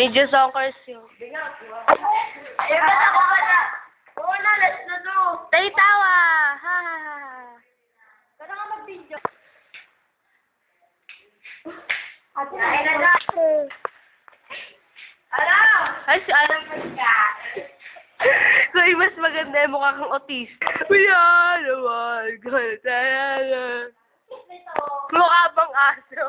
Video Sonkers yun. Ay, ba't ako ba na? Oo na, let's na to. Tay tawa! Ha ha ha ha. Kaya nga mag-video. Ay, na na. Alam! Ay, si Alam ka. Kung mas maganda yung mukha kang autista. Wala naman. Kaya mukha bang aso?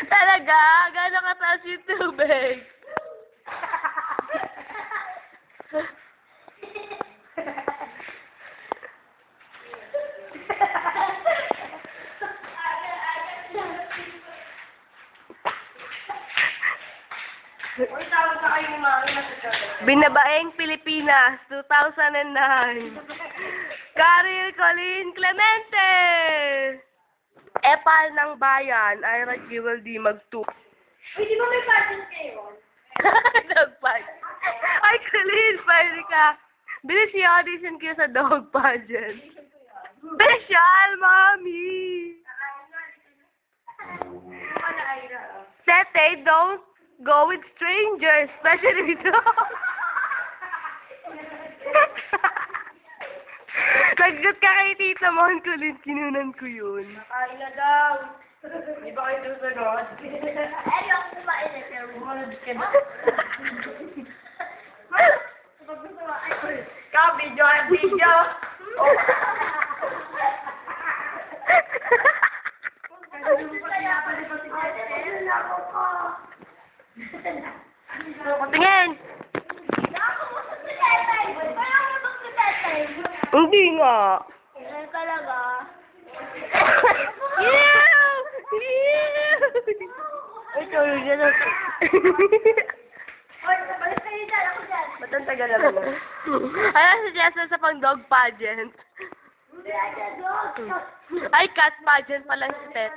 Talaga? Gano'ng kataas yung tubig? Uy, tawag sa kayo ni Mami na sa Binabaeng Pilipinas, 2009. Karil Colleen Clemente! Epal ng bayan, Ira Jewel D. Magtu. Uy, di ba may pageant kayo? Dog pageant. Ay, Colleen, pwede ka. Bilis yung audition kayo sa dog pageant. Special, Mommy! Tete, don't go with strangers, especially with dogs. Naggat ka kay Tita Mon, Colleen, kinunan ko yun. Kain na daw. Di ba kayo susunod? Ay, ako kumain na pero bumunod ka na. Pag gusto mo, ay, ikaw, video ang video. Tingin! Hindi nga. Ay, talaga. Ew! Ew! Ay, sorry dyan. Oy, balik kayo dyan. Ako dyan. Ba't ang tagal naman na? Ano si Jessa sa pang dog pageant? Hindi, ay, dyan, dog. Ay, cat pageant pala si Pet.